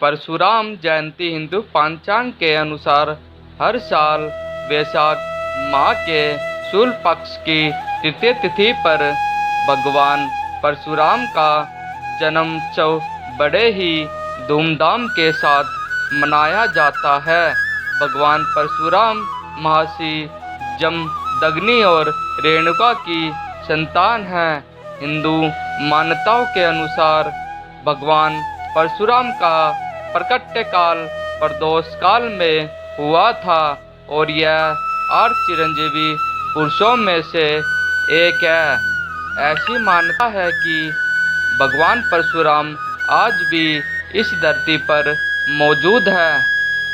परशुराम जयंती हिंदू पंचांग के अनुसार हर साल वैशाख माह के शुक्ल पक्ष की तृतीय तिथि पर भगवान परशुराम का जन्मोत्सव बड़े ही धूमधाम के साथ मनाया जाता है। भगवान परशुराम महर्षि जमदग्नि और रेणुका की संतान हैं। हिंदू मान्यताओं के अनुसार भगवान परशुराम का प्रकट काल प्रदोष काल में हुआ था और यह 8 चिरंजीवी पुरुषों में से एक है। ऐसी मान्यता है कि भगवान परशुराम आज भी इस धरती पर मौजूद है।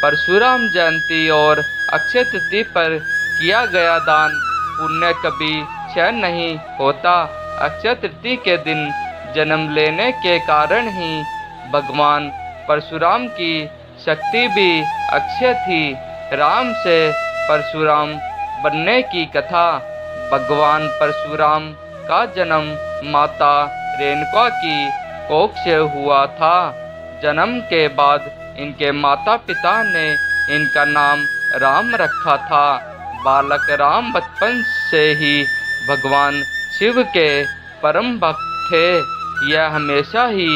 परशुराम जयंती और अक्षय तृतीया पर किया गया दान पुण्य कभी क्षय नहीं होता। अक्षय तृतीया के दिन जन्म लेने के कारण ही भगवान परशुराम की शक्ति भी अक्षय थी। राम से परशुराम बनने की कथा। भगवान परशुराम का जन्म माता रेणुका की कोख से हुआ था। जन्म के बाद इनके माता पिता ने इनका नाम राम रखा था। बालक राम बचपन से ही भगवान शिव के परम भक्त थे। यह हमेशा ही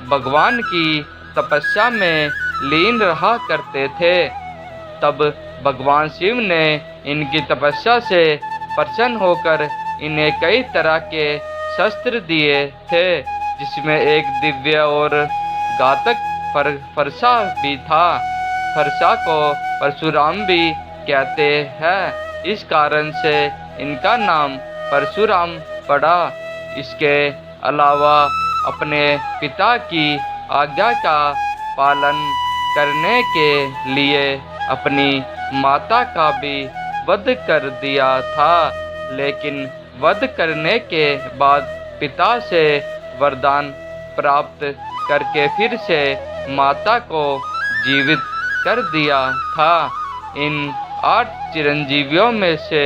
भगवान की तपस्या में लीन रहा करते थे। तब भगवान शिव ने इनकी तपस्या से प्रसन्न होकर इन्हें कई तरह के शस्त्र दिए थे, जिसमें एक दिव्य और घातक फरसा भी था। फरसा को परशुराम भी कहते हैं। इस कारण से इनका नाम परशुराम पड़ा। इसके अलावा अपने पिता की आज्ञा का पालन करने के लिए अपनी माता का भी वध कर दिया था, लेकिन वध करने के बाद पिता से वरदान प्राप्त करके फिर से माता को जीवित कर दिया था। इन 8 चिरंजीवियों में से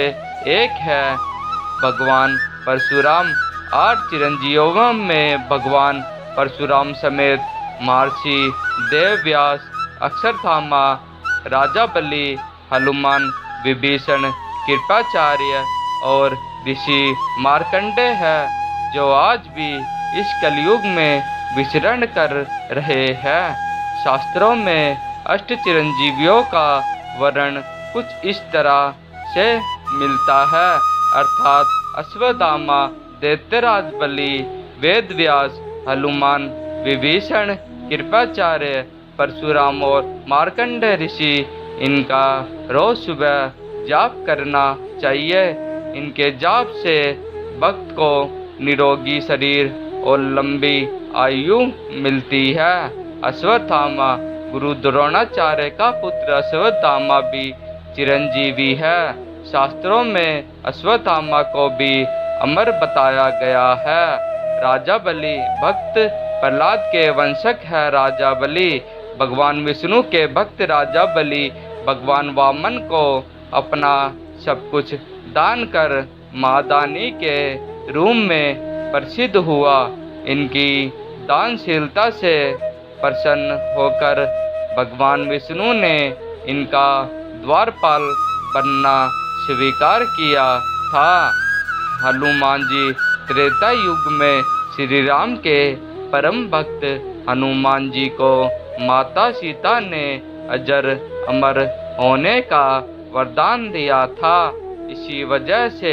एक है भगवान परशुराम। 8 चिरंजीवियों में भगवान परशुराम समेत महर्षि देवव्यास, अक्षरधामा, राजा बलि, हनुमान, विभीषण, कृपाचार्य और ऋषि मार्कंडेय है, जो आज भी इस कलयुग में विचरण कर रहे हैं। शास्त्रों में 8 चिरंजीवियों का वर्णन कुछ इस तरह से मिलता है, अर्थात अश्वत्थामा, दैत्यराज बलि, वेदव्यास, हनुमान, विभीषण, कृपाचार्य, परशुराम और मार्कंडेय ऋषि। इनका रोज सुबह जाप करना चाहिए। इनके जाप से भक्त को निरोगी शरीर और लंबी आयु मिलती है। अश्वत्थामा गुरु द्रोणाचार्य का पुत्र अश्वत्थामा भी चिरंजीवी है। शास्त्रों में अश्वत्थामा को भी अमर बताया गया है। राजा बलि भक्त प्रहलाद के वंशक है। राजा बलि भगवान विष्णु के भक्त। राजा बलि भगवान वामन को अपना सब कुछ दान कर महादानी के रूप में प्रसिद्ध हुआ। इनकी दानशीलता से प्रसन्न होकर भगवान विष्णु ने इनका द्वारपाल बनना स्वीकार किया था। हनुमान जी त्रेता युग में श्री राम के परम भक्त हनुमान जी को माता सीता ने अजर अमर होने का वरदान दिया था। इसी वजह से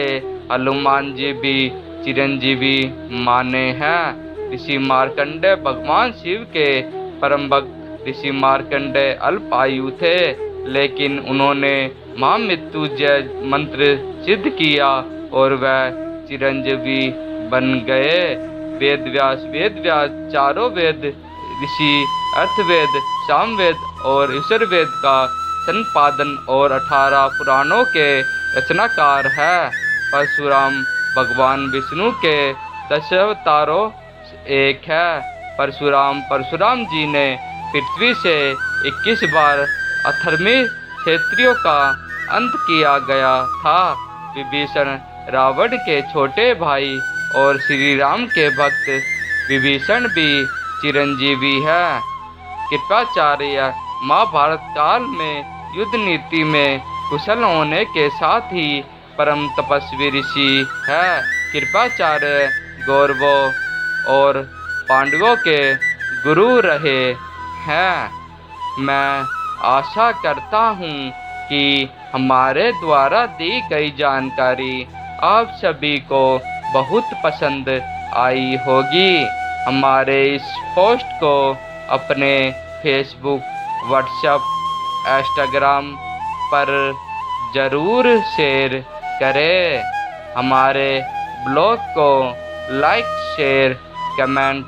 हनुमान जी भी चिरंजीवी माने हैं। ऋषि मार्कंडेय भगवान शिव के परम भक्त ऋषि मार्कंडेय अल्प आयु थे, लेकिन उन्होंने महामृत्युंजय मंत्र सिद्ध किया और वह चिरंजीवी बन गए। वेदव्यास चारों वेद ऋषि, अर्थवेद, सामवेद और ईश्वरवेद का संपादन और 18 पुराणों के रचनाकार है। परशुराम भगवान विष्णु के 10 अवतारों एक है। परशुराम जी ने पृथ्वी से 21 बार अधर्मी क्षत्रियों का अंत किया गया था। विभीषण रावण के छोटे भाई और श्री राम के भक्त विभीषण भी चिरंजीवी है। कृपाचार्य महाभारत काल में युद्ध नीति में कुशल होने के साथ ही परम तपस्वी ऋषि है। कृपाचार्य कौरवों और पांडवों के गुरु रहे हैं। मैं आशा करता हूँ कि हमारे द्वारा दी गई जानकारी आप सभी को बहुत पसंद आई होगी। हमारे इस पोस्ट को अपने फेसबुक, व्हाट्सएप, इंस्टाग्राम पर ज़रूर शेयर करें। हमारे ब्लॉग को like, share, comment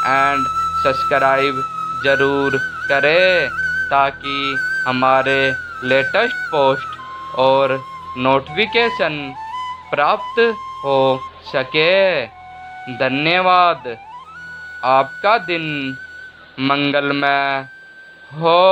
and subscribe ज़रूर करें ताकि हमारे लेटेस्ट पोस्ट और नोटिफिकेशन प्राप्त हो सके। धन्यवाद। आपका दिन मंगलमय हो।